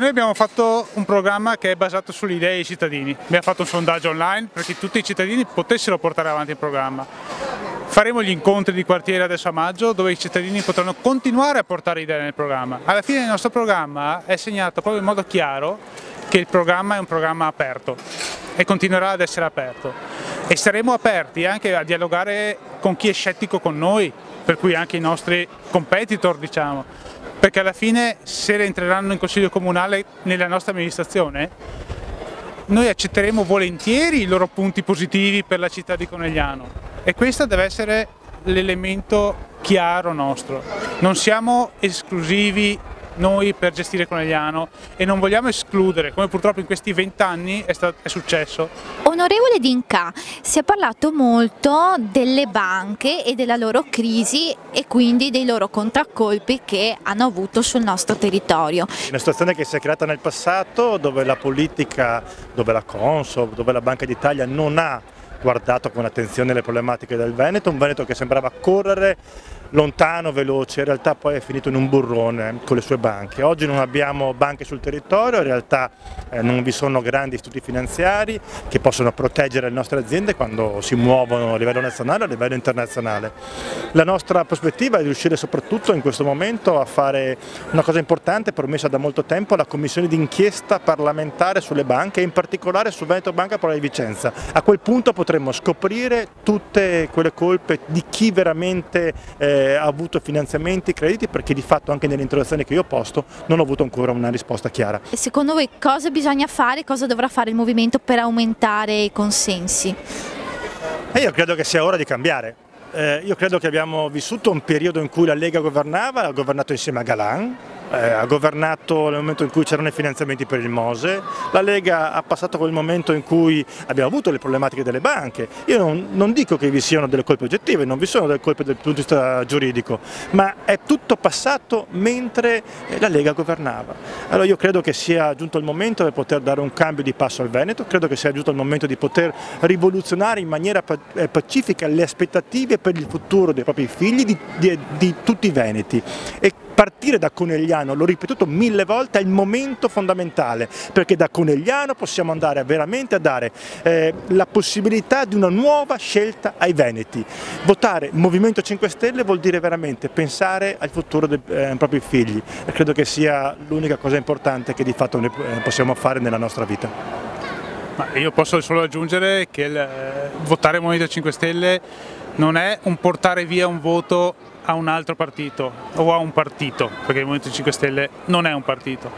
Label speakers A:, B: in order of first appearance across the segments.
A: Noi abbiamo fatto un programma che è basato sulle idee dei cittadini. Abbiamo fatto un sondaggio online perché tutti i cittadini potessero portare avanti il programma. Faremo gli incontri di quartiere adesso a maggio dove i cittadini potranno continuare a portare idee nel programma. Alla fine il nostro programma è segnato proprio in modo chiaro che il programma è un programma aperto e continuerà ad essere aperto. E saremo aperti anche a dialogare con chi è scettico con noi, per cui anche i nostri competitor, diciamo, perché alla fine se entreranno in consiglio comunale nella nostra amministrazione noi accetteremo volentieri i loro punti positivi per la città di Conegliano e questo deve essere l'elemento chiaro nostro. Non siamo esclusivi noi per gestire Conegliano e non vogliamo escludere, come purtroppo in questi 20 anni è successo.
B: Onorevole D'Inca, si è parlato molto delle banche e della loro crisi e quindi dei loro contraccolpi che hanno avuto sul nostro territorio.
C: Una situazione che si è creata nel passato dove la politica, dove la Consob, dove la Banca d'Italia non ha guardato con attenzione le problematiche del Veneto, un Veneto che sembrava correre lontano, veloce, in realtà poi è finito in un burrone con le sue banche. Oggi non abbiamo banche sul territorio, in realtà non vi sono grandi istituti finanziari che possono proteggere le nostre aziende quando si muovono a livello nazionale o a livello internazionale. La nostra prospettiva è di riuscire soprattutto in questo momento a fare una cosa importante promessa da molto tempo, la commissione d'inchiesta parlamentare sulle banche e in particolare su Veneto Banca Popolare di Vicenza. A quel punto potremmo scoprire tutte quelle colpe di chi veramente ha avuto finanziamenti, crediti, perché di fatto anche nelle interrogazioni che io ho posto non ho avuto ancora una risposta chiara.
B: E secondo voi cosa bisogna fare, cosa dovrà fare il movimento per aumentare i consensi?
C: Io credo che sia ora di cambiare. Io credo che abbiamo vissuto un periodo in cui la Lega governava, ha governato insieme a Galan, ha governato nel momento in cui c'erano i finanziamenti per il Mose, la Lega ha passato quel momento in cui abbiamo avuto le problematiche delle banche. Io non dico che vi siano delle colpe oggettive, non vi sono delle colpe dal punto di vista giuridico, ma è tutto passato mentre la Lega governava. Allora io credo che sia giunto il momento per poter dare un cambio di passo al Veneto, credo che sia giunto il momento di poter rivoluzionare in maniera pacifica le aspettative per il futuro dei propri figli, di tutti i veneti. E partire da Conegliano, l'ho ripetuto 1000 volte, è il momento fondamentale, perché da Conegliano possiamo andare veramente a dare la possibilità di una nuova scelta ai veneti. Votare Movimento 5 Stelle vuol dire veramente pensare al futuro dei propri figli e credo che sia l'unica cosa importante che di fatto noi possiamo fare nella nostra vita.
A: Ma io posso solo aggiungere che votare Movimento 5 Stelle non è un portare via un voto a un altro partito o a un partito, perché il Movimento 5 Stelle non è un partito,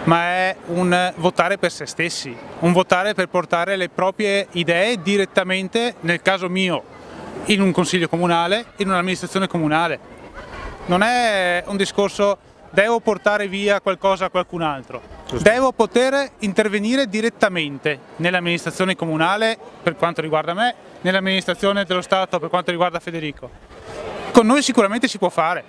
A: ma è un votare per se stessi, un votare per portare le proprie idee direttamente, nel caso mio, in un consiglio comunale, in un'amministrazione comunale. Non è un discorso devo portare via qualcosa a qualcun altro, devo poter intervenire direttamente nell'amministrazione comunale per quanto riguarda me, nell'amministrazione dello Stato per quanto riguarda Federico. Con noi sicuramente si può fare,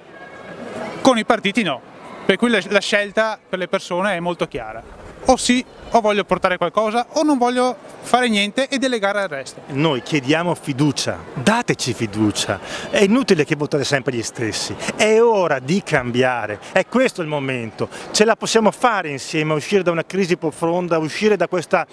A: con i partiti no, per cui la scelta per le persone è molto chiara. O sì, o voglio portare qualcosa, o non voglio fare niente e delegare al resto.
C: Noi chiediamo fiducia, dateci fiducia, è inutile che votate sempre gli stessi, è ora di cambiare, è questo il momento, ce la possiamo fare insieme a uscire da una crisi profonda, uscire da questa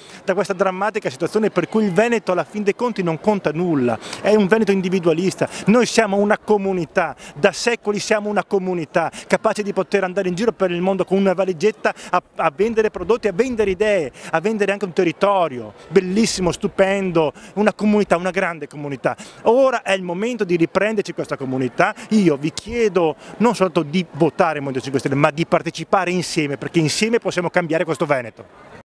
C: drammatica situazione per cui il Veneto alla fin dei conti non conta nulla, è un Veneto individualista, noi siamo una comunità, da secoli siamo una comunità capace di poter andare in giro per il mondo con una valigetta a vendere prodotti, a vendere idee, a vendere anche un territorio bellissimo, stupendo, una comunità, una grande comunità. Ora è il momento di riprenderci questa comunità. Io vi chiedo non soltanto di votare Movimento 5 Stelle, ma di partecipare insieme, perché insieme possiamo cambiare questo Veneto.